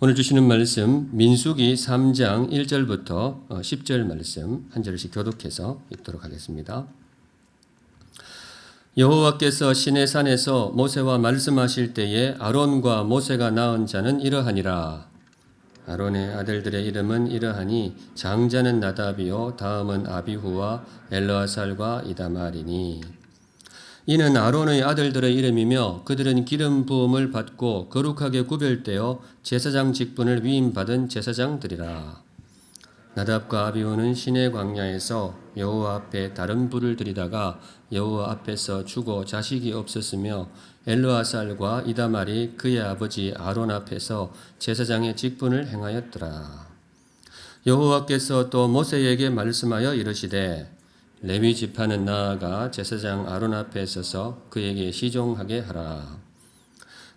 오늘 주시는 말씀 민수기 3장 1절부터 10절 말씀 한 절씩 교독해서 읽도록 하겠습니다. 여호와께서 시내산에서 모세와 말씀하실 때에 아론과 모세가 낳은 자는 이러하니라. 아론의 아들들의 이름은 이러하니 장자는 나답이요 다음은 아비후와 엘르아살과 이다말이니. 이는 아론의 아들들의 이름이며 그들은 기름 부음을 받고 거룩하게 구별되어 제사장 직분을 위임받은 제사장들이라. 나답과 아비후는 시내 광야에서 여호와 앞에 다른 불을 들이다가 여호와 앞에서 죽어 자식이 없었으며 엘르아살과 이다말이 그의 아버지 아론 앞에서 제사장의 직분을 행하였더라. 여호와께서 또 모세에게 말씀하여 이르시되 레위 지파는 나아가 제사장 아론 앞에 서서 그에게 시종하게 하라.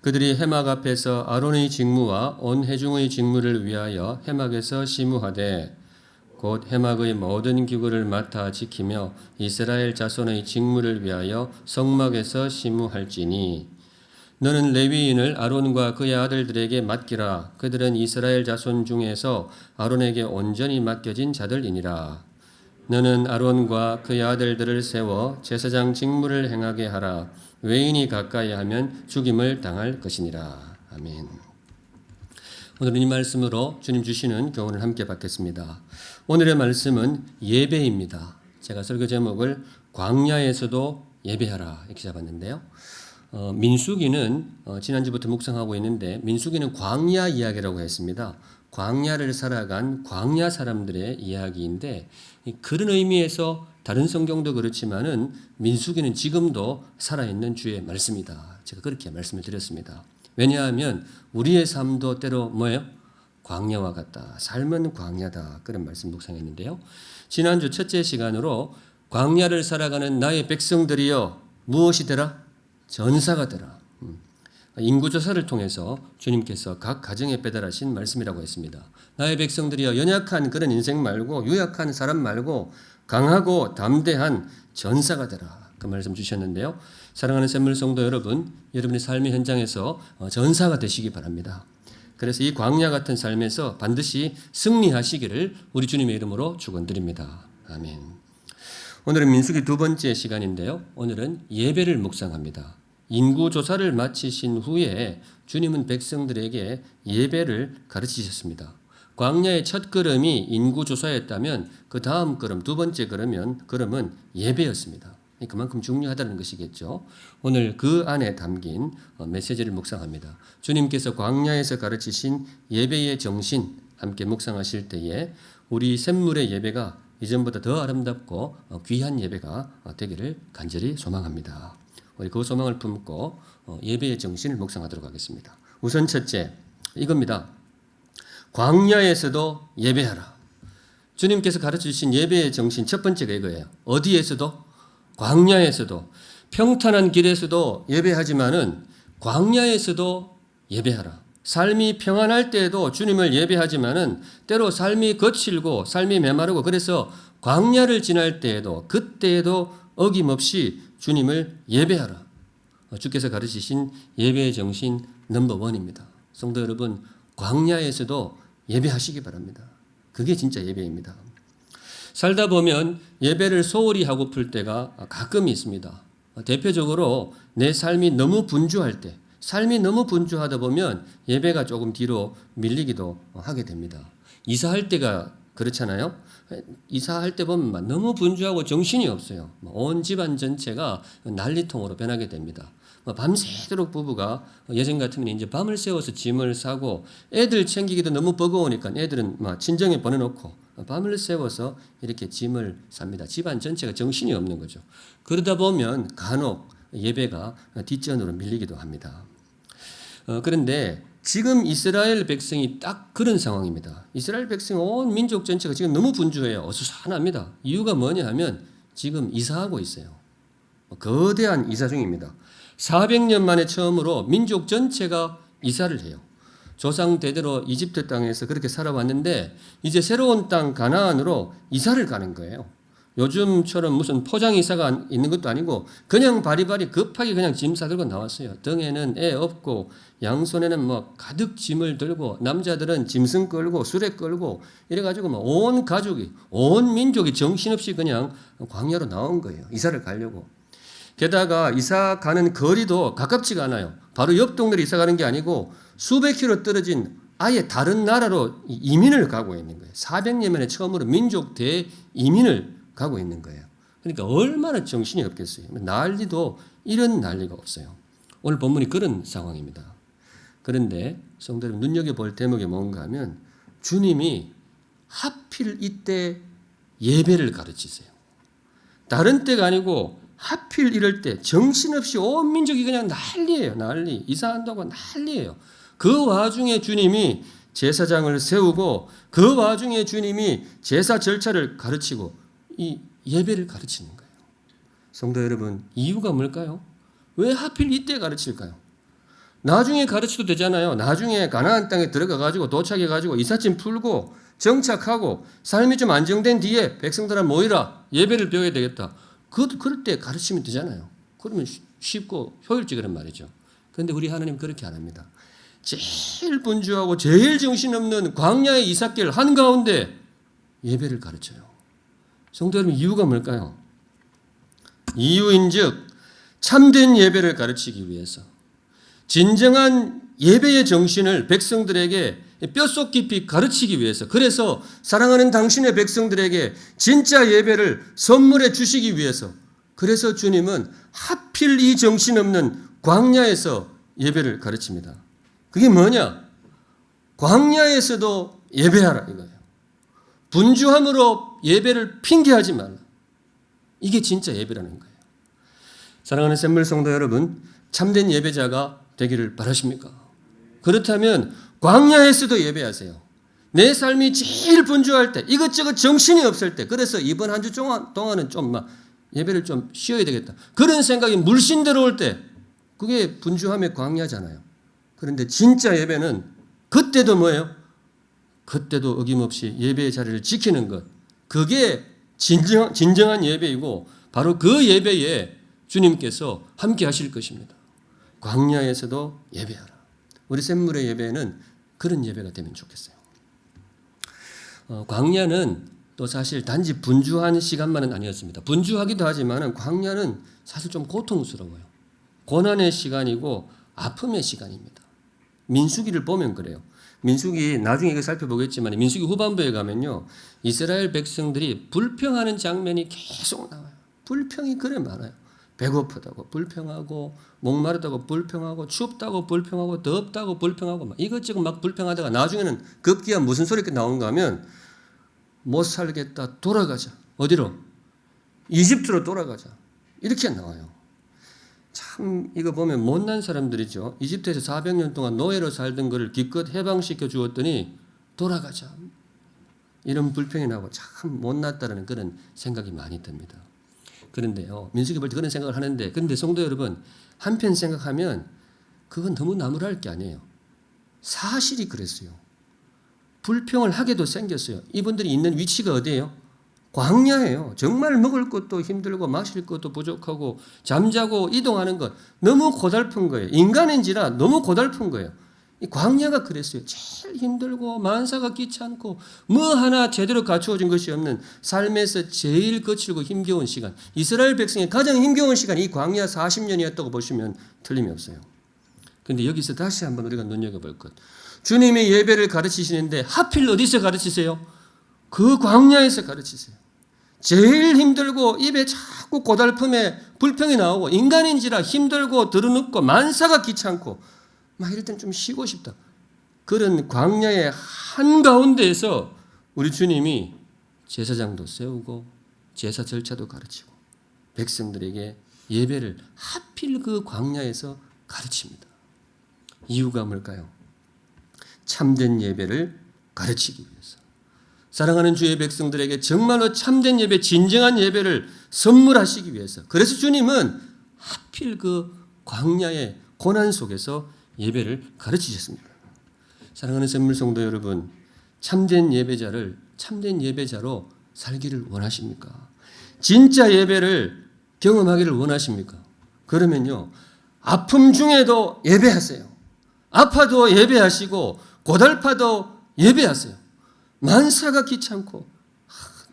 그들이 해막 앞에서 아론의 직무와 온 회중의 직무를 위하여 해막에서 시무하되 곧 해막의 모든 기구를 맡아 지키며 이스라엘 자손의 직무를 위하여 성막에서 시무할지니 너는 레위인을 아론과 그의 아들들에게 맡기라. 그들은 이스라엘 자손 중에서 아론에게 온전히 맡겨진 자들이니라. 너는 아론과 그의 아들들을 세워 제사장 직무를 행하게 하라. 외인이 가까이 하면 죽임을 당할 것이니라. 아멘. 오늘은 이 말씀으로 주님 주시는 교훈을 함께 받겠습니다. 오늘의 말씀은 예배입니다. 제가 설교 제목을 광야에서도 예배하라 이렇게 잡았는데요. 민수기는 지난주부터 묵상하고 있는데 민수기는 광야 이야기라고 했습니다. 광야를 살아간 광야 사람들의 이야기인데 그런 의미에서 다른 성경도 그렇지만은 민수기는 지금도 살아있는 주의 말씀이다. 제가 그렇게 말씀을 드렸습니다. 왜냐하면 우리의 삶도 때로 뭐예요? 광야와 같다. 삶은 광야다. 그런 말씀 묵상했는데요. 지난주 첫째 시간으로 광야를 살아가는 나의 백성들이여 무엇이 되라? 전사가 되라. 인구조사를 통해서 주님께서 각 가정에 배달하신 말씀이라고 했습니다. 나의 백성들이여 연약한 그런 인생 말고 유약한 사람 말고 강하고 담대한 전사가 되라. 그 말씀 주셨는데요. 사랑하는 샘물 성도 여러분, 여러분의 삶의 현장에서 전사가 되시기 바랍니다. 그래서 이 광야 같은 삶에서 반드시 승리하시기를 우리 주님의 이름으로 축원드립니다. 아멘. 오늘은 민수기 두 번째 시간인데요. 오늘은 예배를 묵상합니다. 인구조사를 마치신 후에 주님은 백성들에게 예배를 가르치셨습니다. 광야의 첫 걸음이 인구조사였다면 그 다음 걸음, 두 번째 걸음은 예배였습니다. 그만큼 중요하다는 것이겠죠. 오늘 그 안에 담긴 메시지를 묵상합니다. 주님께서 광야에서 가르치신 예배의 정신 함께 묵상하실 때에 우리 샘물의 예배가 이전보다 더 아름답고 귀한 예배가 되기를 간절히 소망합니다. 우리 그 소망을 품고 예배의 정신을 묵상하도록 하겠습니다. 우선 첫째, 이겁니다. 광야에서도 예배하라. 주님께서 가르쳐주신 예배의 정신 첫 번째가 이거예요. 어디에서도? 광야에서도. 평탄한 길에서도 예배하지만은 광야에서도 예배하라. 삶이 평안할 때에도 주님을 예배하지만은 때로 삶이 거칠고 삶이 메마르고 그래서 광야를 지날 때에도 그때에도 어김없이 주님을 예배하라. 주께서 가르치신 예배의 정신 넘버 원입니다. 성도 여러분, 광야에서도 예배하시기 바랍니다. 그게 진짜 예배입니다. 살다 보면 예배를 소홀히 하고플 때가 가끔 있습니다. 대표적으로 내 삶이 너무 분주할 때, 삶이 너무 분주하다 보면 예배가 조금 뒤로 밀리기도 하게 됩니다. 이사할 때가 그렇잖아요. 이사할 때 보면 너무 분주하고 정신이 없어요. 온 집안 전체가 난리통으로 변하게 됩니다. 밤새도록 부부가 예전 같으면 이제 밤을 새워서 짐을 싸고 애들 챙기기도 너무 버거우니까 애들은 친정에 보내놓고 밤을 새워서 이렇게 짐을 쌉니다. 집안 전체가 정신이 없는 거죠. 그러다 보면 간혹 예배가 뒷전으로 밀리기도 합니다. 그런데 지금 이스라엘 백성이 딱 그런 상황입니다. 이스라엘 백성 온 민족 전체가 지금 너무 분주해요. 어수선합니다. 이유가 뭐냐 하면 지금 이사하고 있어요. 거대한 이사 중입니다. 400년 만에 처음으로 민족 전체가 이사를 해요. 조상 대대로 이집트 땅에서 그렇게 살아왔는데 이제 새로운 땅 가나안으로 이사를 가는 거예요. 요즘처럼 무슨 포장이사가 있는 것도 아니고 그냥 바리바리 급하게 그냥 짐 싸들고 나왔어요. 등에는 애 업고 양손에는 뭐 가득 짐을 들고 남자들은 짐승 끌고 수레 끌고 이래가지고 뭐 온 가족이 온 민족이 정신없이 그냥 광야로 나온 거예요. 이사를 가려고. 게다가 이사 가는 거리도 가깝지가 않아요. 바로 옆 동네로 이사 가는 게 아니고 수백 킬로 떨어진 아예 다른 나라로 이민을 가고 있는 거예요. 400년 만에 처음으로 민족 대이민을 가고 있는 거예요. 그러니까 얼마나 정신이 없겠어요. 난리도 이런 난리가 없어요. 오늘 본문이 그런 상황입니다. 그런데 성도 여러분 눈여겨볼 대목이 뭔가 하면 주님이 하필 이때 예배를 가르치세요. 다른 때가 아니고 하필 이럴 때 정신없이 온 민족이 그냥 난리예요. 난리. 이사한다고 난리예요. 그 와중에 주님이 제사장을 세우고 그 와중에 주님이 제사 절차를 가르치고 이 예배를 가르치는 거예요. 성도 여러분, 이유가 뭘까요? 왜 하필 이때 가르칠까요? 나중에 가르쳐도 되잖아요. 나중에 가나안 땅에 들어가가지고 도착해가지고 이삿짐 풀고 정착하고 삶이 좀 안정된 뒤에 백성들아 모이라 예배를 배워야 되겠다. 그럴 때 가르치면 되잖아요. 그러면 쉽고 효율적이란 말이죠. 그런데 우리 하나님 그렇게 안 합니다. 제일 분주하고 제일 정신없는 광야의 이삭길 한가운데 예배를 가르쳐요. 성도 여러분 이유가 뭘까요? 이유인즉 참된 예배를 가르치기 위해서 진정한 예배의 정신을 백성들에게 뼛속 깊이 가르치기 위해서 그래서 사랑하는 당신의 백성들에게 진짜 예배를 선물해 주시기 위해서 그래서 주님은 하필 이 정신없는 광야에서 예배를 가르칩니다. 그게 뭐냐? 광야에서도 예배하라 이거예요. 분주함으로 예배를 핑계하지 말라. 이게 진짜 예배라는 거예요. 사랑하는 샘물 성도 여러분, 참된 예배자가 되기를 바라십니까? 그렇다면 광야에서도 예배하세요. 내 삶이 제일 분주할 때, 이것저것 정신이 없을 때, 그래서 이번 한 주 동안은 좀 막 예배를 좀 쉬어야 되겠다. 그런 생각이 물씬 들어올 때, 그게 분주함의 광야잖아요. 그런데 진짜 예배는 그때도 뭐예요? 그때도 어김없이 예배의 자리를 지키는 것. 그게 진정한 예배이고 바로 그 예배에 주님께서 함께 하실 것입니다. 광야에서도 예배하라. 우리 샘물의 예배는 그런 예배가 되면 좋겠어요. 광야는 또 사실 단지 분주한 시간만은 아니었습니다. 분주하기도 하지만 광야는 사실 좀 고통스러워요. 고난의 시간이고 아픔의 시간입니다. 민수기를 보면 그래요. 민수기 나중에 이거 살펴보겠지만 민수기 후반부에 가면요. 이스라엘 백성들이 불평하는 장면이 계속 나와요. 불평이 그래 많아요. 배고프다고 불평하고 목마르다고 불평하고 춥다고 불평하고 덥다고 불평하고 막 이것저것 막 불평하다가 나중에는 급기야 무슨 소리가 나오는가 하면 못 살겠다 돌아가자. 어디로? 이집트로 돌아가자. 이렇게 나와요. 참 이거 보면 못난 사람들이죠. 이집트에서 400년 동안 노예로 살던 것을 기껏 해방시켜 주었더니 돌아가자. 이런 불평이 나고 참 못났다는 그런 생각이 많이 듭니다. 그런데요. 민수기 볼 때 그런 생각을 하는데 그런데 성도 여러분 한편 생각하면 그건 너무 나무랄 게 아니에요. 사실이 그랬어요. 불평을 하게도 생겼어요. 이분들이 있는 위치가 어디예요? 광야예요. 정말 먹을 것도 힘들고 마실 것도 부족하고 잠자고 이동하는 것 너무 고달픈 거예요. 인간인지라 너무 고달픈 거예요. 이 광야가 그랬어요. 제일 힘들고 만사가 귀찮고 뭐 하나 제대로 갖추어진 것이 없는 삶에서 제일 거칠고 힘겨운 시간. 이스라엘 백성의 가장 힘겨운 시간이 이 광야 40년이었다고 보시면 틀림이 없어요. 그런데 여기서 다시 한번 우리가 눈여겨볼 것. 주님이 예배를 가르치시는데 하필 어디서 가르치세요? 그 광야에서 가르치세요. 제일 힘들고 입에 자꾸 고달픔에 불평이 나오고 인간인지라 힘들고 드러눕고 만사가 귀찮고 막 이럴 땐 좀 쉬고 싶다. 그런 광야의 한가운데에서 우리 주님이 제사장도 세우고 제사 절차도 가르치고 백성들에게 예배를 하필 그 광야에서 가르칩니다. 이유가 뭘까요? 참된 예배를 가르치기 위해서. 사랑하는 주의 백성들에게 정말로 참된 예배, 진정한 예배를 선물하시기 위해서. 그래서 주님은 하필 그 광야의 고난 속에서 예배를 가르치셨습니다. 사랑하는 샘물 성도 여러분, 참된 예배자를 참된 예배자로 살기를 원하십니까? 진짜 예배를 경험하기를 원하십니까? 그러면요, 아픔 중에도 예배하세요. 아파도 예배하시고 고달파도 예배하세요. 만사가 귀찮고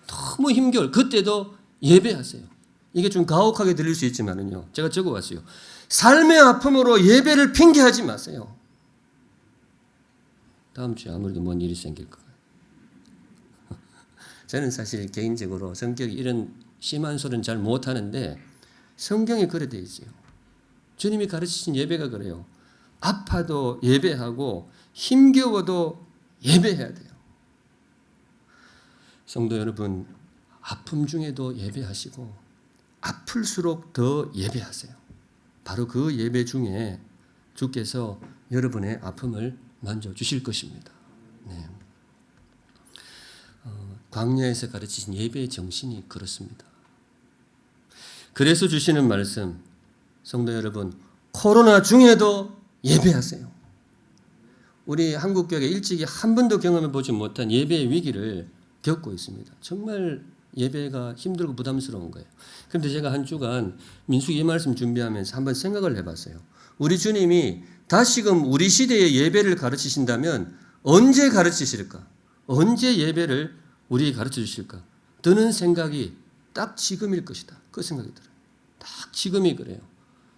너무 힘겨울 그때도 예배하세요. 이게 좀 가혹하게 들릴 수 있지만은요, 제가 적어왔어요. 삶의 아픔으로 예배를 핑계하지 마세요. 다음 주에 아무래도 뭔 일이 생길 거예요. 저는 사실 개인적으로 성격이 이런 심한 소리는 잘 못하는데 성경에 그래 되어 있어요. 주님이 가르치신 예배가 그래요. 아파도 예배하고 힘겨워도 예배해야 돼요. 성도 여러분, 아픔 중에도 예배하시고 아플수록 더 예배하세요. 바로 그 예배 중에 주께서 여러분의 아픔을 만져주실 것입니다. 네. 광야에서 가르치신 예배의 정신이 그렇습니다. 그래서 주시는 말씀, 성도 여러분, 코로나 중에도 예배하세요. 우리 한국교회가 일찍이 한 번도 경험해 보지 못한 예배의 위기를 겪고 있습니다. 정말 예배가 힘들고 부담스러운 거예요. 그런데 제가 한 주간 민수기 이 말씀 준비하면서 한번 생각을 해봤어요. 우리 주님이 다시금 우리 시대의 예배를 가르치신다면 언제 가르치실까? 언제 예배를 우리에게 가르쳐 주실까? 드는 생각이 딱 지금일 것이다. 그 생각이 들어요. 딱 지금이 그래요.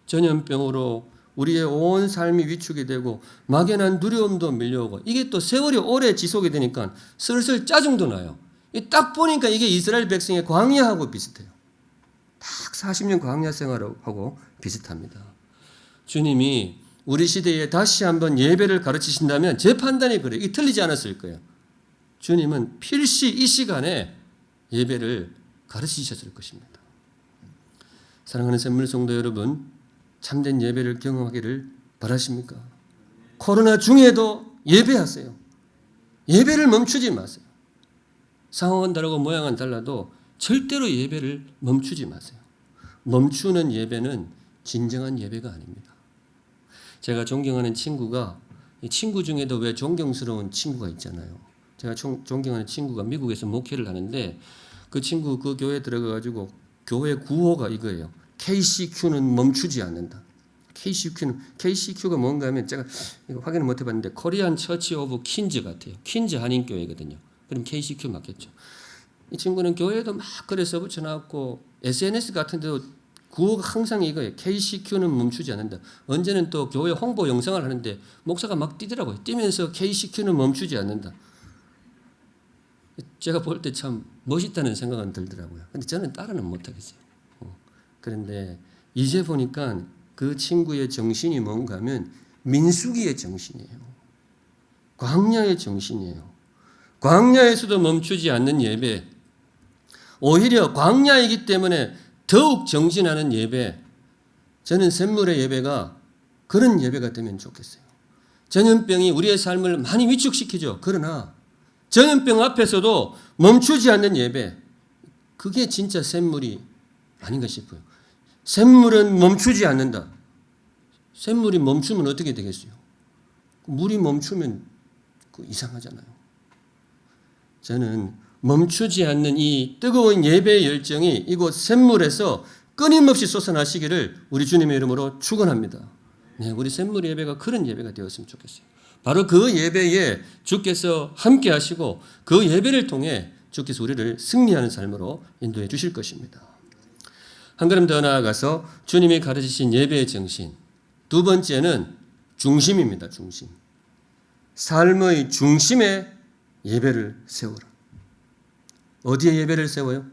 전염병으로 우리의 온 삶이 위축이 되고 막연한 두려움도 밀려오고 이게 또 세월이 오래 지속이 되니까 슬슬 짜증도 나요. 딱 보니까 이게 이스라엘 백성의 광야하고 비슷해요. 딱 40년 광야 생활하고 비슷합니다. 주님이 우리 시대에 다시 한번 예배를 가르치신다면 제 판단이 그래요. 이게 틀리지 않았을 거예요. 주님은 필시 이 시간에 예배를 가르치셨을 것입니다. 사랑하는 샘물 성도 여러분, 참된 예배를 경험하기를 바라십니까? 코로나 중에도 예배하세요. 예배를 멈추지 마세요. 상황은 다르고 모양은 달라도 절대로 예배를 멈추지 마세요. 멈추는 예배는 진정한 예배가 아닙니다. 제가 존경하는 친구가, 이 친구 중에도 왜 존경스러운 친구가 있잖아요. 제가 존경하는 친구가 미국에서 목회를 하는데 그 친구 그 교회에 들어가가지고 교회 구호가 이거예요. KCQ는 멈추지 않는다. KCQ가 뭔가 하면 제가 이거 확인을 못 해봤는데 코리안 처치 오브 퀸즈 같아요. 퀸즈 한인교회거든요. 그럼 KCQ 맞겠죠. 이 친구는 교회에도 막 글에 써붙여놨고 SNS 같은 데도 구호가 항상 이거예요. KCQ는 멈추지 않는다. 언제는 또 교회 홍보 영상을 하는데 목사가 막 뛰더라고요. 뛰면서 KCQ는 멈추지 않는다. 제가 볼 때 참 멋있다는 생각은 들더라고요. 근데 저는 따라는 못하겠어요. 그런데 이제 보니까 그 친구의 정신이 뭔가 하면 민수기의 정신이에요. 광야의 정신이에요. 광야에서도 멈추지 않는 예배. 오히려 광야이기 때문에 더욱 정진하는 예배. 저는 샘물의 예배가 그런 예배가 되면 좋겠어요. 전염병이 우리의 삶을 많이 위축시키죠. 그러나 전염병 앞에서도 멈추지 않는 예배. 그게 진짜 샘물이 아닌가 싶어요. 샘물은 멈추지 않는다. 샘물이 멈추면 어떻게 되겠어요? 물이 멈추면 이상하잖아요. 저는 멈추지 않는 이 뜨거운 예배의 열정이 이곳 샘물에서 끊임없이 솟아나시기를 우리 주님의 이름으로 축원합니다. 네, 우리 샘물 예배가 그런 예배가 되었으면 좋겠어요. 바로 그 예배에 주께서 함께 하시고 그 예배를 통해 주께서 우리를 승리하는 삶으로 인도해 주실 것입니다. 한 걸음 더 나아가서 주님이 가르치신 예배의 정신. 두 번째는 중심입니다. 중심. 삶의 중심에 예배를 세우라. 어디에 예배를 세워요?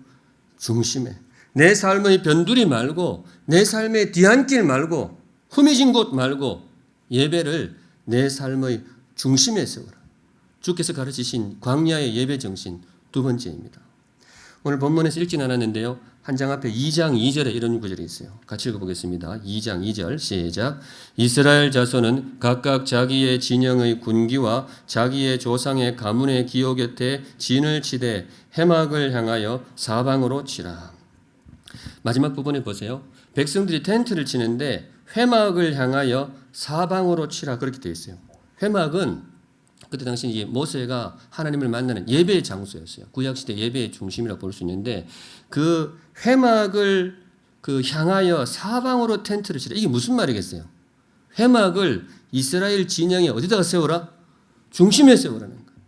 중심에. 내 삶의 변두리 말고 내 삶의 뒤안길 말고 후미진 곳 말고 예배를 내 삶의 중심에 세우라. 주께서 가르치신 광야의 예배 정신 두 번째입니다. 오늘 본문에서 읽진 않았는데요. 한 장 앞에 2장 2절에 이런 구절이 있어요. 같이 읽어보겠습니다. 2장 2절 시작. 이스라엘 자손은 각각 자기의 진영의 군기와 자기의 조상의 가문의 기호 곁에 진을 치되 해막을 향하여 사방으로 치라. 마지막 부분에 보세요. 백성들이 텐트를 치는데 회막을 향하여 사방으로 치라 그렇게 되어 있어요. 회막은 그때 당시 이제 모세가 하나님을 만나는 예배의 장소였어요. 구약시대 예배의 중심이라고 볼 수 있는데 그 회막을 향하여 사방으로 텐트를 치라. 이게 무슨 말이겠어요? 회막을 이스라엘 진영에 어디다가 세워라? 중심에 세우라는 거예요.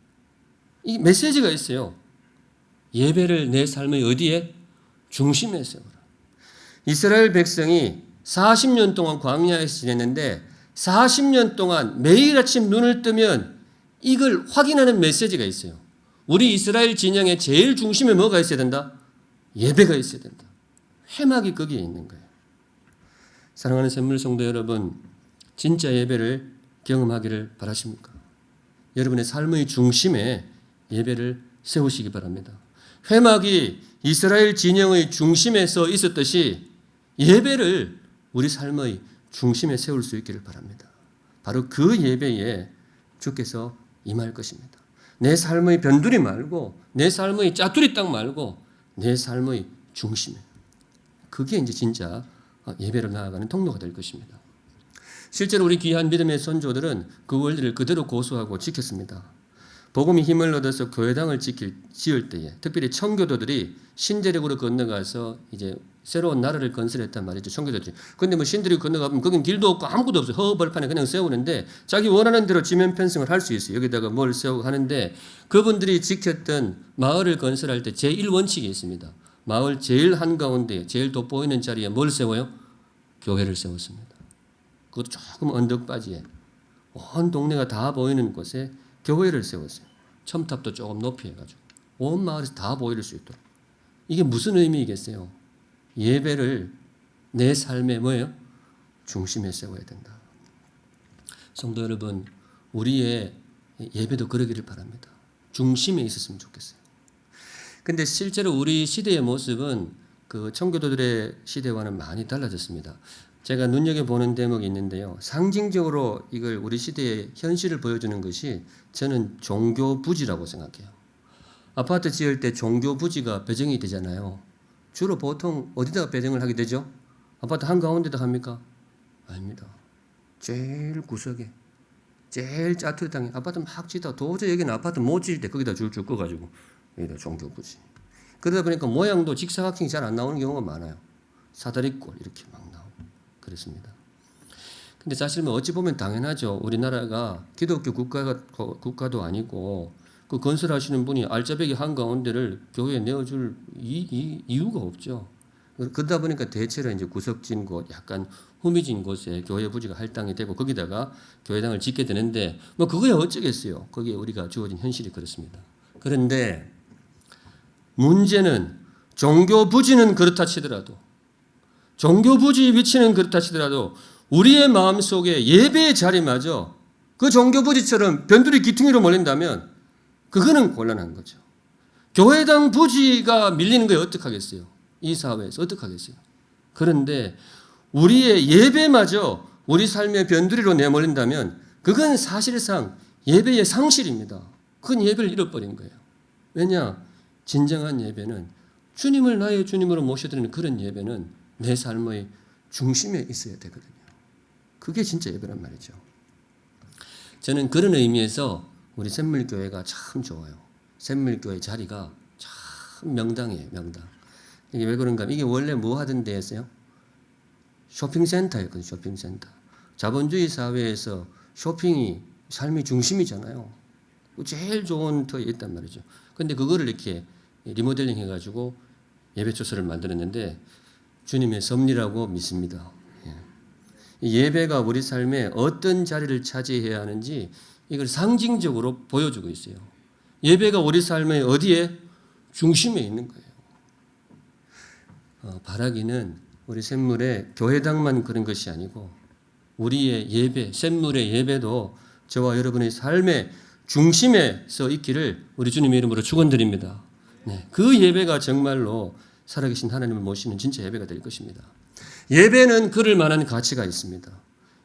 이 메시지가 있어요. 예배를 내 삶의 어디에? 중심에 세우라. 이스라엘 백성이 40년 동안 광야에서 지냈는데 40년 동안 매일 아침 눈을 뜨면 이걸 확인하는 메시지가 있어요. 우리 이스라엘 진영의 제일 중심에 뭐가 있어야 된다? 예배가 있어야 된다. 회막이 거기에 있는 거예요. 사랑하는 샘물 성도 여러분, 진짜 예배를 경험하기를 바라십니까? 여러분의 삶의 중심에 예배를 세우시기 바랍니다. 회막이 이스라엘 진영의 중심에 서 있었듯이 예배를 우리 삶의 중심에 세울 수 있기를 바랍니다. 바로 그 예배에 주께서 임할 것입니다. 내 삶의 변두리 말고 내 삶의 짜투리 땅 말고 내 삶의 중심에. 그게 이제 진짜 예배로 나아가는 통로가 될 것입니다. 실제로 우리 귀한 믿음의 선조들은 그 원리를 그대로 고수하고 지켰습니다. 복음이 힘을 얻어서 교회당을 지을 때에 특별히 청교도들이 신대륙으로 건너가서 이제 새로운 나라를 건설했단 말이죠. 청교도들이. 그런데 뭐 신대륙 건너가면 거긴 길도 없고 아무것도 없어요. 허벌판에 그냥 세우는데 자기 원하는 대로 지면 펜싱을 할 수 있어요. 여기다가 뭘 세우고 하는데 그분들이 지켰던 마을을 건설할 때 제1원칙이 있습니다. 마을 제일 한가운데 제일 돋보이는 자리에 뭘 세워요? 교회를 세웠습니다. 그것도 조금 언덕바지에 온 동네가 다 보이는 곳에 교회를 세웠어요. 첨탑도 조금 높이 해가지고 온 마을에서 다 보일 수 있도록. 이게 무슨 의미이겠어요? 예배를 내 삶의 뭐예요? 중심에 세워야 된다. 성도 여러분, 우리의 예배도 그러기를 바랍니다. 중심에 있었으면 좋겠어요. 근데 실제로 우리 시대의 모습은 그 청교도들의 시대와는 많이 달라졌습니다. 제가 눈여겨보는 대목이 있는데요. 상징적으로 이걸 우리 시대의 현실을 보여주는 것이 저는 종교 부지라고 생각해요. 아파트 지을 때 종교 부지가 배정이 되잖아요. 주로 보통 어디다가 배정을 하게 되죠? 아파트 한가운데다 합니까? 아닙니다. 제일 구석에, 제일 짜투리 땅에 아파트 막 짓다가 도저히 여기는 아파트 못 지을 때 거기다 줄줄 꺼가지고 여기다 종교 부지. 그러다 보니까 모양도 직사각형이 잘 안 나오는 경우가 많아요. 사다리꼴 이렇게 막 나오고 그렇습니다. 근데 사실 뭐 어찌 보면 당연하죠. 우리나라가 기독교 국가도 아니고 그 건설하시는 분이 알짜배기 한가운데를 교회에 내어줄 이유가 없죠. 그러다 보니까 대체로 이제 구석진 곳, 약간 후미진 곳에 교회 부지가 할당이 되고 거기다가 교회당을 짓게 되는데 뭐 그거야 어쩌겠어요. 거기에 우리가 주어진 현실이 그렇습니다. 그런데 문제는 종교 부지는 그렇다 치더라도 종교 부지 위치는 그렇다 치더라도 우리의 마음속에 예배의 자리마저 그 종교 부지처럼 변두리 기퉁이로 몰린다면 그거는 곤란한 거죠. 교회당 부지가 밀리는 거에 어떡하겠어요? 이 사회에서 어떡하겠어요? 그런데 우리의 예배마저 우리 삶의 변두리로 내몰린다면 그건 사실상 예배의 상실입니다. 그건 예배를 잃어버린 거예요. 왜냐? 진정한 예배는 주님을 나의 주님으로 모셔드리는 그런 예배는 내 삶의 중심에 있어야 되거든요. 그게 진짜 예배란 말이죠. 저는 그런 의미에서 우리 샘물교회가 참 좋아요. 샘물교회 자리가 참 명당이에요. 명당. 이게 왜 그런가 하면 이게 원래 뭐 하던 데였어요? 쇼핑센터였거든요. 쇼핑센터. 자본주의 사회에서 쇼핑이 삶의 중심이잖아요. 제일 좋은 터에 있단 말이죠. 그런데 그거를 이렇게 리모델링 해가지고 예배초소를 만들었는데 주님의 섭리라고 믿습니다. 예배가 우리 삶에 어떤 자리를 차지해야 하는지 이걸 상징적으로 보여주고 있어요. 예배가 우리 삶의 어디에? 중심에 있는 거예요. 바라기는 우리 샘물의 교회당만 그런 것이 아니고 우리의 예배, 샘물의 예배도 저와 여러분의 삶의 중심에 서 있기를 우리 주님의 이름으로 축원드립니다. 네, 그 예배가 정말로 살아계신 하나님을 모시는 진짜 예배가 될 것입니다. 예배는 그럴 만한 가치가 있습니다.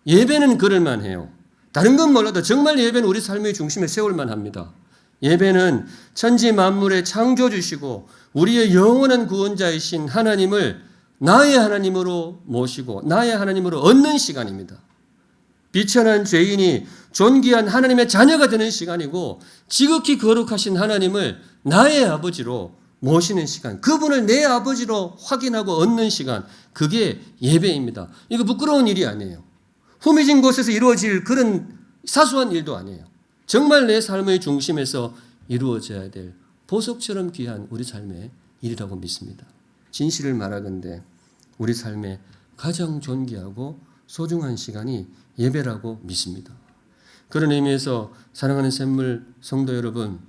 예배는 그럴 만해요. 다른 건 몰라도 정말 예배는 우리 삶의 중심에 세울 만합니다. 예배는 천지 만물의 창조주시고 우리의 영원한 구원자이신 하나님을 나의 하나님으로 모시고 나의 하나님으로 얻는 시간입니다. 비천한 죄인이 존귀한 하나님의 자녀가 되는 시간이고 지극히 거룩하신 하나님을 나의 아버지로 모시는 시간, 그분을 내 아버지로 확인하고 얻는 시간, 그게 예배입니다. 이거 부끄러운 일이 아니에요. 후미진 곳에서 이루어질 그런 사소한 일도 아니에요. 정말 내 삶의 중심에서 이루어져야 될 보석처럼 귀한 우리 삶의 일이라고 믿습니다. 진실을 말하건대 우리 삶의 가장 존귀하고 소중한 시간이 예배라고 믿습니다. 그런 의미에서 사랑하는 샘물 성도 여러분,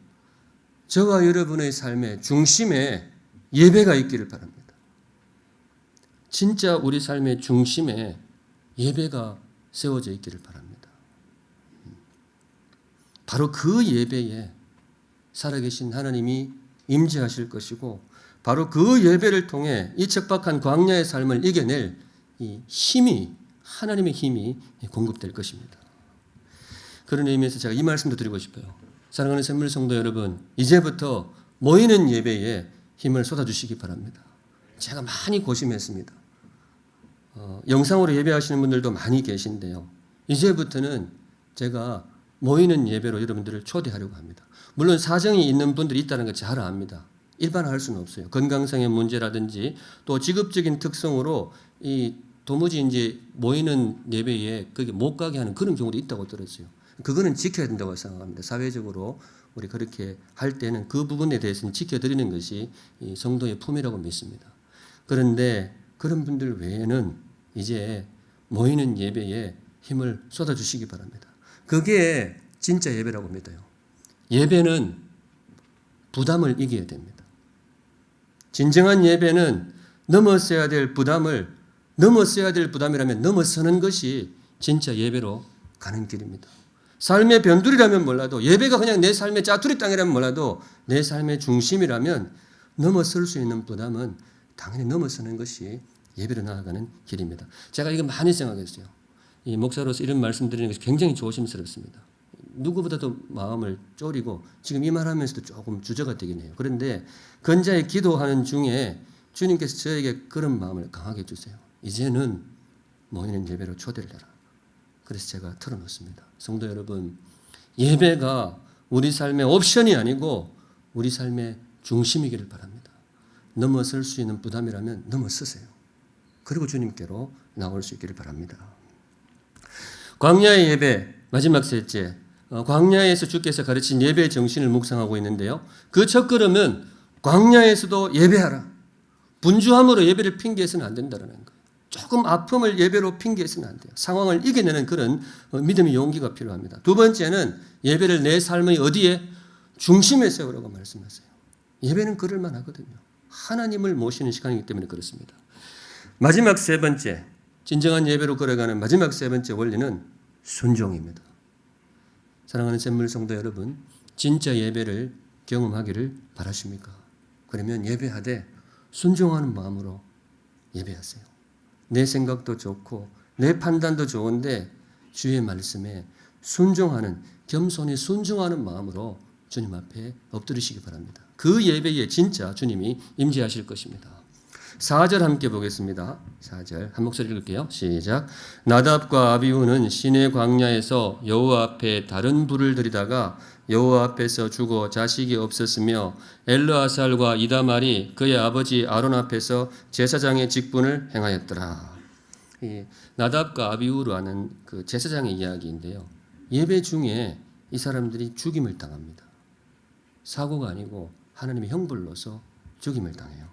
저와 여러분의 삶의 중심에 예배가 있기를 바랍니다. 진짜 우리 삶의 중심에 예배가 세워져 있기를 바랍니다. 바로 그 예배에 살아계신 하나님이 임재하실 것이고 바로 그 예배를 통해 이 척박한 광야의 삶을 이겨낼 이 힘이, 하나님의 힘이 공급될 것입니다. 그런 의미에서 제가 이 말씀도 드리고 싶어요. 사랑하는 샘물 성도 여러분, 이제부터 모이는 예배에 힘을 쏟아주시기 바랍니다. 제가 많이 고심했습니다. 영상으로 예배하시는 분들도 많이 계신데요. 이제부터는 제가 모이는 예배로 여러분들을 초대하려고 합니다. 물론 사정이 있는 분들이 있다는 걸 잘 압니다. 일반화할 수는 없어요. 건강상의 문제라든지 또 직업적인 특성으로 이 도무지 이제 모이는 예배에 그게 못 가게 하는 그런 경우도 있다고 들었어요. 그거는 지켜야 된다고 생각합니다. 사회적으로 우리 그렇게 할 때는 그 부분에 대해서는 지켜드리는 것이 이 성도의 품이라고 믿습니다. 그런데 그런 분들 외에는 이제 모이는 예배에 힘을 쏟아주시기 바랍니다. 그게 진짜 예배라고 믿어요. 예배는 부담을 이겨야 됩니다. 진정한 예배는 넘어서야 될 부담이라면 넘어서는 것이 진짜 예배로 가는 길입니다. 삶의 변두리라면 몰라도, 예배가 그냥 내 삶의 짜투리 땅이라면 몰라도 내 삶의 중심이라면 넘어설 수 있는 부담은 당연히 넘어서는 것이 예배로 나아가는 길입니다. 제가 이거 많이 생각했어요. 이 목사로서 이런 말씀드리는 것이 굉장히 조심스럽습니다. 누구보다도 마음을 졸이고 지금 이 말하면서도 조금 주저가 되긴 해요. 그런데 건자에 기도하는 중에 주님께서 저에게 그런 마음을 강하게 주세요. 이제는 모이는 예배로 초대를 해라. 그래서 제가 털어놓습니다. 성도 여러분, 예배가 우리 삶의 옵션이 아니고 우리 삶의 중심이기를 바랍니다. 넘어설 수 있는 부담이라면 넘어서세요. 그리고 주님께로 나올 수 있기를 바랍니다. 광야의 예배, 마지막 셋째, 광야에서 주께서 가르친 예배의 정신을 묵상하고 있는데요. 그 첫걸음은 광야에서도 예배하라. 분주함으로 예배를 핑계해서는 안 된다는 거예요. 조금 아픔을 예배로 핑계해서는 안 돼요. 상황을 이겨내는 그런 믿음의 용기가 필요합니다. 두 번째는 예배를 내 삶의 어디에? 중심에 세우라고 말씀하세요. 예배는 그럴만 하거든요. 하나님을 모시는 시간이기 때문에 그렇습니다. 마지막 세 번째, 진정한 예배로 걸어가는 마지막 세 번째 원리는 순종입니다. 사랑하는 샘물 성도 여러분, 진짜 예배를 경험하기를 바라십니까? 그러면 예배하되 순종하는 마음으로 예배하세요. 내 생각도 좋고 내 판단도 좋은데 주의 말씀에 순종하는, 겸손히 순종하는 마음으로 주님 앞에 엎드리시기 바랍니다. 그 예배에 진짜 주님이 임재하실 것입니다. 4절 함께 보겠습니다. 4절 한 목소리 읽을게요. 시작. 나답과 아비후는 시내 광야에서 여호와 앞에 다른 불을 들이다가 여호와 앞에서 죽어 자식이 없었으며 엘르아살과 이다말이 그의 아버지 아론 앞에서 제사장의 직분을 행하였더라. 이 나답과 아비후로 하는 그 제사장의 이야기인데요. 예배 중에 이 사람들이 죽임을 당합니다. 사고가 아니고 하나님의 형벌로서 죽임을 당해요.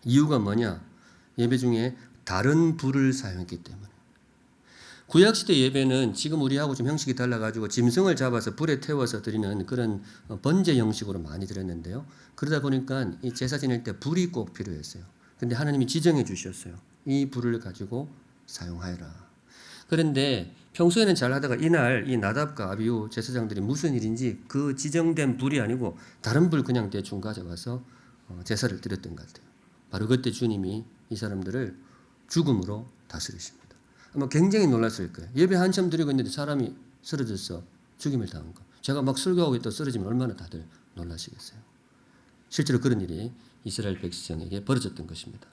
이유가 뭐냐? 예배 중에 다른 불을 사용했기 때문에. 구약시대 예배는 지금 우리하고 좀 형식이 달라가지고 짐승을 잡아서 불에 태워서 드리는 그런 번제 형식으로 많이 드렸는데요. 그러다 보니까 이 제사 지낼 때 불이 꼭 필요했어요. 그런데 하나님이 지정해 주셨어요. 이 불을 가지고 사용하여라. 그런데 평소에는 잘 하다가 이날 이 나답과 아비후 제사장들이 무슨 일인지 그 지정된 불이 아니고 다른 불 그냥 대충 가져가서 제사를 드렸던 것 같아요. 바로 그때 주님이 이 사람들을 죽음으로 다스리십니다. 아마 굉장히 놀랐을 거예요. 예배 한참 드리고 있는데 사람이 쓰러져서 죽임을 당한 거. 제가 막 설교하고 있다 쓰러지면 얼마나 다들 놀라시겠어요. 실제로 그런 일이 이스라엘 백성에게 벌어졌던 것입니다.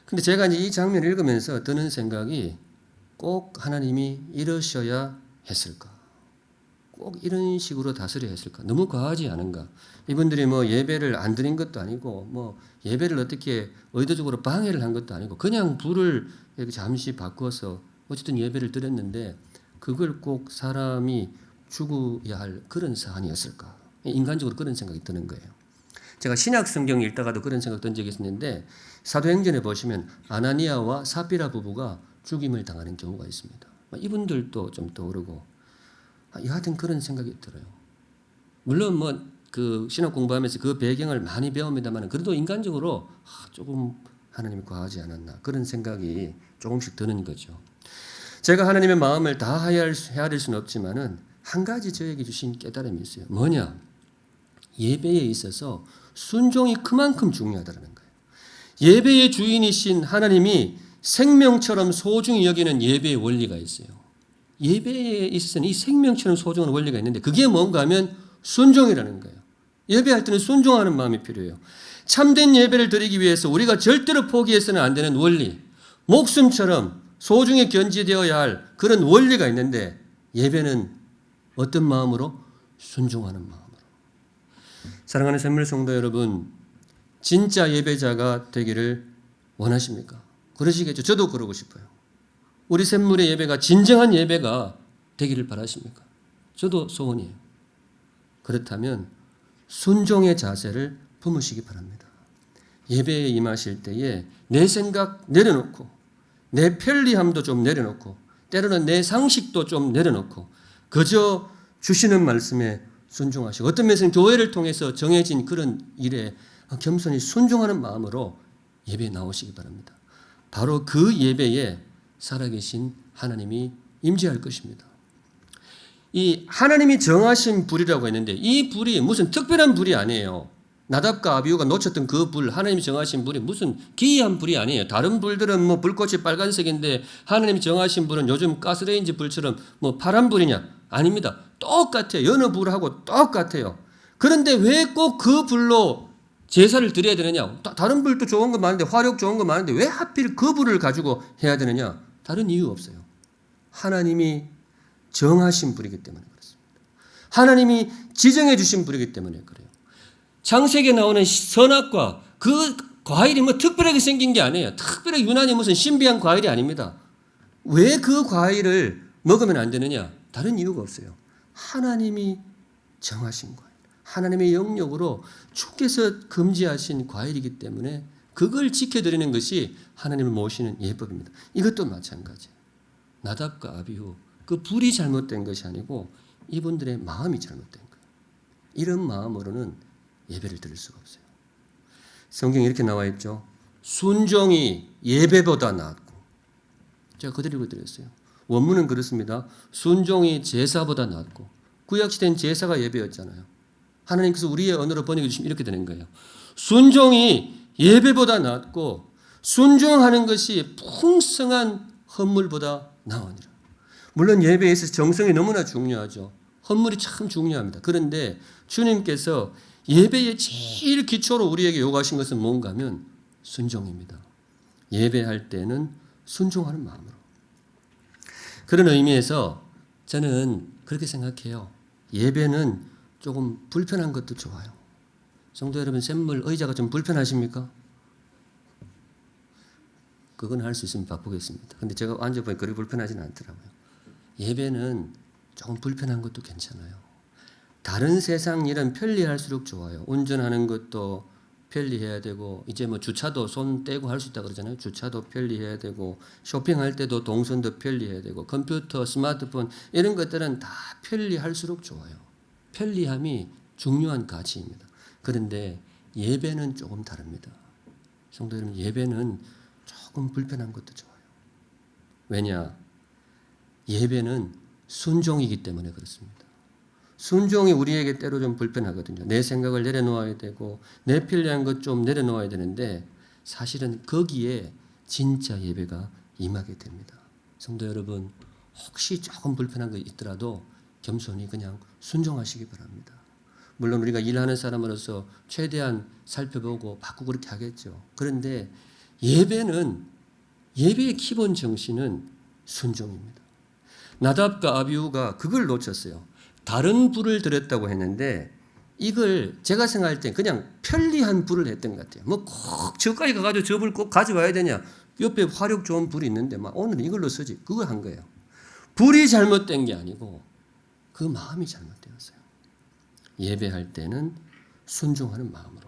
근데 제가 이제 이 장면을 읽으면서 드는 생각이 꼭 하나님이 이러셔야 했을까? 꼭 이런 식으로 다스려야 했을까? 너무 과하지 않은가? 이분들이 뭐 예배를 안 드린 것도 아니고 뭐 예배를 어떻게 의도적으로 방해를 한 것도 아니고 그냥 불을 이렇게 잠시 바꿔서 어쨌든 예배를 드렸는데 그걸 꼭 사람이 죽어야 할 그런 사안이었을까? 인간적으로 그런 생각이 드는 거예요. 제가 신약 성경 읽다가도 그런 생각 든 적이 있었는데 사도행전에 보시면 아나니아와 삽비라 부부가 죽임을 당하는 경우가 있습니다. 이분들도 좀 떠오르고 여하튼 그런 생각이 들어요. 물론 뭐 그 신학 공부하면서 그 배경을 많이 배웁니다만 그래도 인간적으로 조금 하나님이 과하지 않았나 그런 생각이 조금씩 드는 거죠. 제가 하나님의 마음을 다 헤아릴 수는 없지만은 한 가지 저에게 주신 깨달음이 있어요. 뭐냐? 예배에 있어서 순종이 그만큼 중요하다는 거예요. 예배의 주인이신 하나님이 생명처럼 소중히 여기는 예배의 원리가 있어요. 예배에 있어서는 이 생명처럼 소중한 원리가 있는데 그게 뭔가 하면 순종이라는 거예요. 예배할 때는 순종하는 마음이 필요해요. 참된 예배를 드리기 위해서 우리가 절대로 포기해서는 안 되는 원리, 목숨처럼 소중히 견지되어야 할 그런 원리가 있는데 예배는 어떤 마음으로? 순종하는 마음으로. 사랑하는 샘물 성도 여러분, 진짜 예배자가 되기를 원하십니까? 그러시겠죠. 저도 그러고 싶어요. 우리 샘물의 예배가 진정한 예배가 되기를 바라십니까? 저도 소원이에요. 그렇다면 순종의 자세를 품으시기 바랍니다. 예배에 임하실 때에 내 생각 내려놓고 내 편리함도 좀 내려놓고 때로는 내 상식도 좀 내려놓고 그저 주시는 말씀에 순종하시고 어떤 면에서는 교회를 통해서 정해진 그런 일에 겸손히 순종하는 마음으로 예배에 나오시기 바랍니다. 바로 그 예배에 살아계신 하나님이 임재할 것입니다. 이 하나님이 정하신 불이라고 했는데 이 불이 무슨 특별한 불이 아니에요. 나답과 아비후가 놓쳤던 그 불, 하나님이 정하신 불이 무슨 기이한 불이 아니에요. 다른 불들은 뭐 불꽃이 빨간색인데 하나님이 정하신 불은 요즘 가스레인지 불처럼 뭐 파란 불이냐? 아닙니다. 똑같아요. 여느 불하고 똑같아요. 그런데 왜 꼭 그 불로 제사를 드려야 되느냐? 다른 불도 좋은 거 많은데 화력 좋은 거 많은데 왜 하필 그 불을 가지고 해야 되느냐? 다른 이유 없어요. 하나님이 정하신 불이기 때문에 그렇습니다. 하나님이 지정해 주신 불이기 때문에 그래요. 창세기에 나오는 선악과 그 과일이 뭐 특별하게 생긴 게 아니에요. 특별하게 유난히 무슨 신비한 과일이 아닙니다. 왜 그 과일을 먹으면 안 되느냐? 다른 이유가 없어요. 하나님이 정하신 과일. 하나님의 영역으로 주께서 금지하신 과일이기 때문에 그걸 지켜드리는 것이 하나님을 모시는 예법입니다. 이것도 마찬가지예요. 나답과 아비후 그 불이 잘못된 것이 아니고 이분들의 마음이 잘못된 거예요. 이런 마음으로는 예배를 드릴 수가 없어요. 성경에 이렇게 나와 있죠. 순종이 예배보다 낫고. 제가 그대로 읽어드렸어요. 원문은 그렇습니다. 순종이 제사보다 낫고. 구약시대는 제사가 예배였잖아요. 하나님께서 우리의 언어로 번역해 주시면 이렇게 되는 거예요. 순종이 예배보다 낫고 순종하는 것이 풍성한 헌물보다 나으니라. 물론 예배에 있어서 정성이 너무나 중요하죠. 헌물이 참 중요합니다. 그런데 주님께서 예배의 제일 기초로 우리에게 요구하신 것은 뭔가 하면 순종입니다. 예배할 때는 순종하는 마음으로. 그런 의미에서 저는 그렇게 생각해요. 예배는 조금 불편한 것도 좋아요. 성도 여러분, 샘물 의자가 좀 불편하십니까? 그건 할 수 있으면 바꾸겠습니다. 근데 제가 앉아보니 그리 불편하지는 않더라고요. 예배는 조금 불편한 것도 괜찮아요. 다른 세상 일은 편리할수록 좋아요. 운전하는 것도 편리해야 되고 이제 뭐 주차도 손 떼고 할 수 있다 그러잖아요. 주차도 편리해야 되고 쇼핑할 때도 동선도 편리해야 되고 컴퓨터, 스마트폰 이런 것들은 다 편리할수록 좋아요. 편리함이 중요한 가치입니다. 그런데 예배는 조금 다릅니다. 성도 여러분, 예배는 조금 불편한 것도 좋아요. 왜냐? 예배는 순종이기 때문에 그렇습니다. 순종이 우리에게 때로 좀 불편하거든요. 내 생각을 내려놓아야 되고 내 편리한 것 좀 내려놓아야 되는데 사실은 거기에 진짜 예배가 임하게 됩니다. 성도 여러분, 혹시 조금 불편한 거 있더라도 겸손히 그냥 순종하시기 바랍니다. 물론 우리가 일하는 사람으로서 최대한 살펴보고 바꾸고 그렇게 하겠죠. 그런데 예배의 기본 정신은 순종입니다. 나답과 아비후가 그걸 놓쳤어요. 다른 불을 드렸다고 했는데 이걸 제가 생각할 땐 그냥 편리한 불을 했던 것 같아요. 뭐 꼭 저까지 가가지고 저 불 꼭 가져와야 되냐. 옆에 화력 좋은 불이 있는데 막 오늘은 이걸로 쓰지. 그거 한 거예요. 불이 잘못된 게 아니고 그 마음이 잘못되었어요. 예배할 때는 순종하는 마음으로.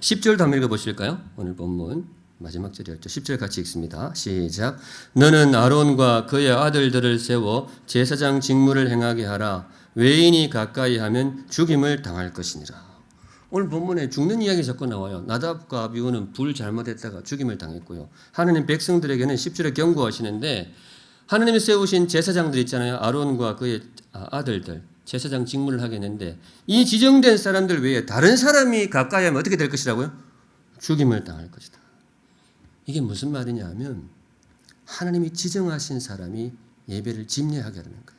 10절도 한번 읽어보실까요? 오늘 본문 마지막 절이었죠. 10절 같이 읽습니다. 시작. 너는 아론과 그의 아들들을 세워 제사장 직무를 행하게 하라. 외인이 가까이 하면 죽임을 당할 것이니라. 오늘 본문에 죽는 이야기 자꾸 나와요. 나답과 아비후는 불 잘못했다가 죽임을 당했고요. 하나님 백성들에게는 10절에 경고하시는데 하나님이 세우신 제사장들 있잖아요. 아론과 그의 아들들 제사장 직무를 하게 했는데 이 지정된 사람들 외에 다른 사람이 가까이 하면 어떻게 될 것이라고요? 죽임을 당할 것이다. 이게 무슨 말이냐 하면 하나님이 지정하신 사람이 예배를 집례하게 하는 거예요.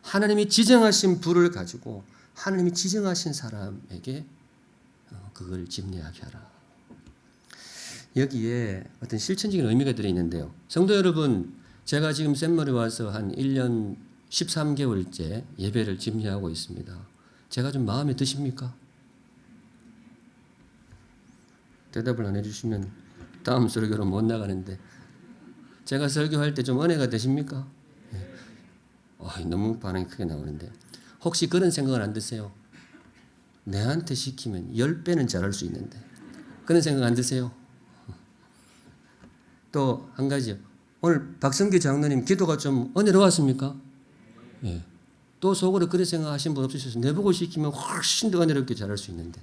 하나님이 지정하신 불을 가지고 하나님이 지정하신 사람에게 그걸 집례하게 하라. 여기에 어떤 실천적인 의미가 들어있는데요. 성도 여러분, 제가 지금 샘머리 와서 한 1년 13개월째 예배를 집례하고 있습니다. 제가 좀 마음에 드십니까? 대답을 안 해주시면 다음 설교로 못 나가는데 제가 설교할 때 좀 은혜가 되십니까? 너무 반응이 크게 나오는데 혹시 그런 생각은 안 드세요? 내한테 시키면 10배는 잘할 수 있는데 그런 생각 안 드세요? 또 한 가지요. 오늘 박성규 장로님 기도가 좀 은혜로웠습니까? 예. 또 속으로 그런 생각하신 분 없으셔서 내보고 시키면 훨씬 더 은혜롭게 잘할 수 있는데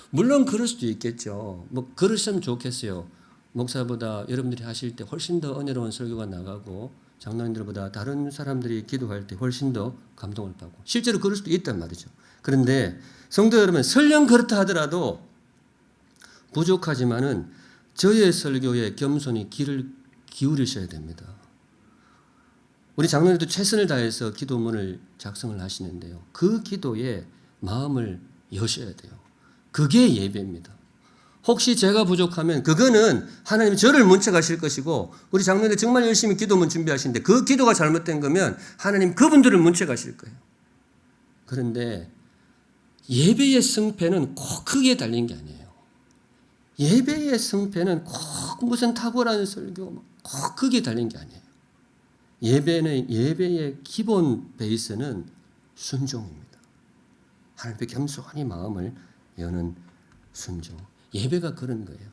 물론 그럴 수도 있겠죠. 뭐 그러시면 좋겠어요. 목사보다 여러분들이 하실 때 훨씬 더 은혜로운 설교가 나가고 장로님들보다 다른 사람들이 기도할 때 훨씬 더 감동을 받고 실제로 그럴 수도 있단 말이죠. 그런데 성도 여러분, 설령 그렇다 하더라도 부족하지만은 저의 설교에 겸손히 귀를 기울이셔야 됩니다. 우리 장로님도 최선을 다해서 기도문을 작성을 하시는데요. 그 기도에 마음을 여셔야 돼요. 그게 예배입니다. 혹시 제가 부족하면 그거는 하나님이 저를 문책하실 것이고 우리 장로님들 정말 열심히 기도문 준비하시는데 그 기도가 잘못된 거면 하나님 그분들을 문책하실 거예요. 그런데 예배의 승패는 꼭 크게 달린 게 아니에요. 예배의 승패는 꼭 무슨 탁월한 설교 꼭 크게 달린 게 아니에요. 예배의 기본 베이스는 순종입니다. 하나님께 겸손히 마음을 여는 순종. 예배가 그런 거예요.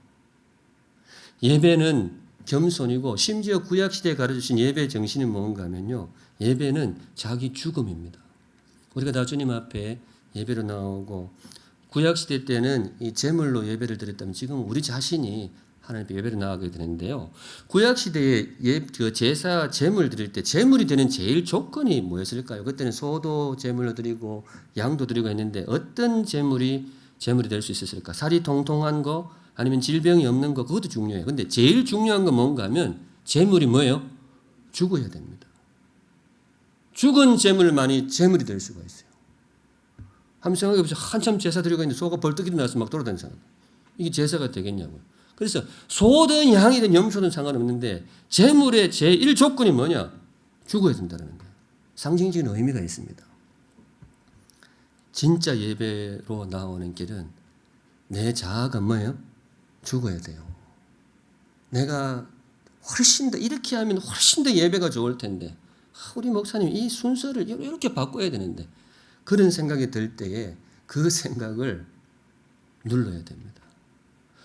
예배는 겸손이고 심지어 구약시대에 가르쳐주신 예배 정신이 뭔가 하면요. 예배는 자기 죽음입니다. 우리가 다 주님 앞에 예배로 나오고 구약시대 때는 이 제물로 예배를 드렸다면 지금 우리 자신이 하나님께 예배로 나가게 되는데요. 구약시대에 그 제사 제물 드릴 때 제물이 되는 제일 조건이 뭐였을까요? 그때는 소도 제물로 드리고 양도 드리고 했는데 어떤 제물이 될 수 있었을까? 살이 통통한 거 아니면 질병이 없는 거 그것도 중요해요. 근데 제일 중요한 건 뭔가 하면 제물이 뭐예요? 죽어야 됩니다. 죽은 제물만이 제물이 될 수가 있어요. 한번 생각해보세요. 한참 제사 드리고 있는데 소가 벌떡 일어나서 막 돌아다니는 사람. 이게 제사가 되겠냐고요. 그래서 소든 양이든 염소든 상관없는데 제물의 제1 조건이 뭐냐? 죽어야 된다는 거예요. 상징적인 의미가 있습니다. 진짜 예배로 나오는 길은 내 자아가 뭐예요? 죽어야 돼요. 내가 훨씬 더 이렇게 하면 훨씬 더 예배가 좋을 텐데 우리 목사님 이 순서를 이렇게 바꿔야 되는데 그런 생각이 들 때에 그 생각을 눌러야 됩니다.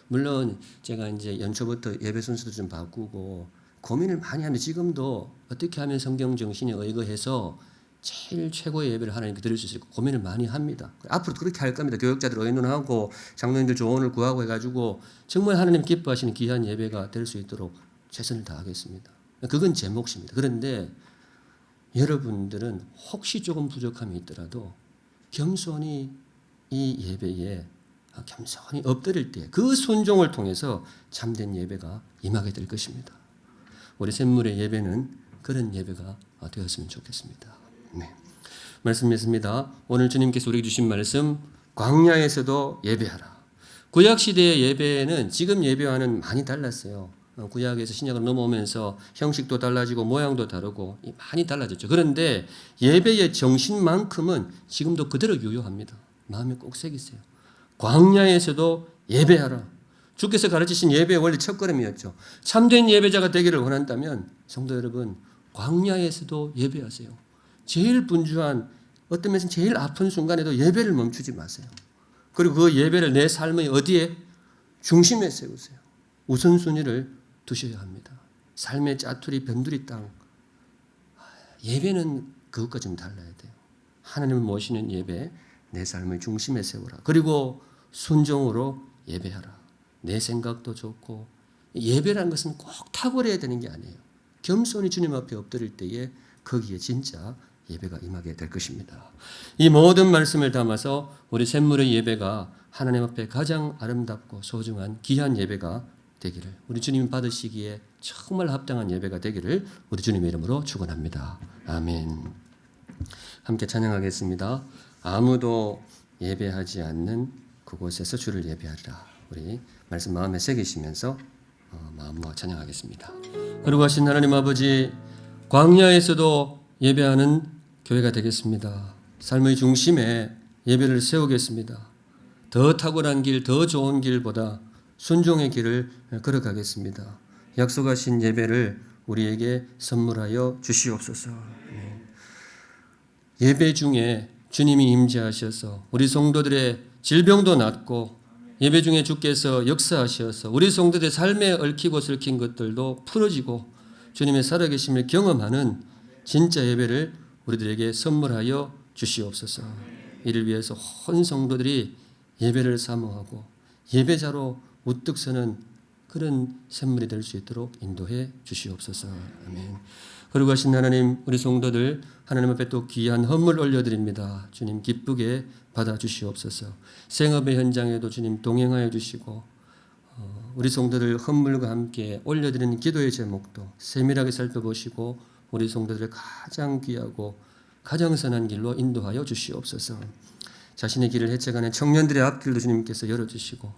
물론 제가 이제 연초부터 예배 순서도 좀 바꾸고 고민을 많이 하는데 지금도 어떻게 하면 성경 정신에 의거해서 제일 최고의 예배를 하나님께 드릴 수 있을까 고민을 많이 합니다. 앞으로 그렇게 할 겁니다. 교역자들 의논하고 장로님들 조언을 구하고 해가지고 정말 하나님 기뻐하시는 귀한 예배가 될 수 있도록 최선을 다하겠습니다. 그건 제 몫입니다. 그런데 여러분들은 혹시 조금 부족함이 있더라도 겸손히 이 예배에 겸손히 엎드릴 때 그 순종을 통해서 참된 예배가 임하게 될 것입니다. 우리 샘물의 예배는 그런 예배가 되었으면 좋겠습니다. 네. 말씀했습니다. 오늘 주님께서 우리에게 주신 말씀 광야에서도 예배하라. 구약시대의 예배는 지금 예배와는 많이 달랐어요. 구약에서 신약으로 넘어오면서 형식도 달라지고 모양도 다르고 많이 달라졌죠. 그런데 예배의 정신만큼은 지금도 그대로 유효합니다. 마음에 꼭 새기세요. 광야에서도 예배하라. 주께서 가르치신 예배의 원리 첫걸음이었죠. 참된 예배자가 되기를 원한다면 성도 여러분, 광야에서도 예배하세요. 제일 분주한, 어떤 면에서는 제일 아픈 순간에도 예배를 멈추지 마세요. 그리고 그 예배를 내 삶의 어디에? 중심에 세우세요. 우선순위를 두셔야 합니다. 삶의 짜투리 변두리 땅. 예배는 그것과 좀 달라야 돼요. 하나님을 모시는 예배, 내 삶의 중심에 세우라. 그리고 순종으로 예배하라. 내 생각도 좋고, 예배라는 것은 꼭 탁월해야 되는 게 아니에요. 겸손히 주님 앞에 엎드릴 때에 거기에 진짜 예배가 임하게 될 것입니다. 이 모든 말씀을 담아서 우리 샘물의 예배가 하나님 앞에 가장 아름답고 소중한 귀한 예배가 되기를, 우리 주님이 받으시기에 정말 합당한 예배가 되기를 우리 주님의 이름으로 축원합니다. 아멘. 함께 찬양하겠습니다. 아무도 예배하지 않는 그곳에서 주를 예배하리라. 우리 말씀 마음에 새기시면서 마음 모아 찬양하겠습니다. 그리고 하신 하나님 아버지, 광야에서도 예배하는 교회가 되겠습니다. 삶의 중심에 예배를 세우겠습니다. 더 탁월한 길, 더 좋은 길보다 순종의 길을 걸어가겠습니다. 약속하신 예배를 우리에게 선물하여 주시옵소서. 예배 중에 주님이 임재하셔서 우리 성도들의 질병도 낫고, 예배 중에 주께서 역사하셔서 우리 성도들의 삶에 얽히고 설킨 것들도 풀어지고 주님의 살아계심을 경험하는 진짜 예배를 우리들에게 선물하여 주시옵소서. 이를 위해서 온 성도들이 예배를 사모하고 예배자로 우뚝 서는 그런 샘물이 될 수 있도록 인도해 주시옵소서. 아멘. 그리고 하신 하나님, 우리 성도들 하나님 앞에 또 귀한 헌물 올려드립니다. 주님 기쁘게 받아주시옵소서. 생업의 현장에도 주님 동행하여 주시고, 우리 성도들 헌물과 함께 올려드리는 기도의 제목도 세밀하게 살펴보시고 우리 성도들의 가장 귀하고 가장 선한 길로 인도하여 주시옵소서. 자신의 길을 헤쳐가는 청년들의 앞길도 주님께서 열어주시고,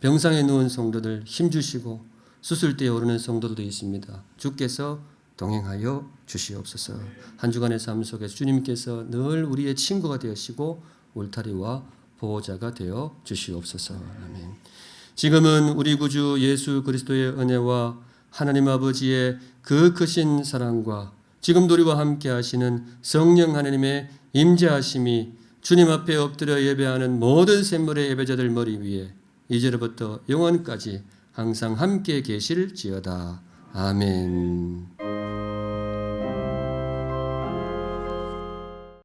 병상에 누운 성도들 힘주시고, 수술대에 오르는 성도들도 있습니다. 주께서 동행하여 주시옵소서. 한 주간의 삶 속에서 주님께서 늘 우리의 친구가 되시고 울타리와 보호자가 되어 주시옵소서. 아멘. 지금은 우리 구주 예수 그리스도의 은혜와 하나님 아버지의 그 크신 사랑과 지금도 우리와 함께 하시는 성령 하나님의 임재하심이 주님 앞에 엎드려 예배하는 모든 샘물의 예배자들 머리 위에 이제로부터 영원까지 항상 함께 계실지어다. 아멘.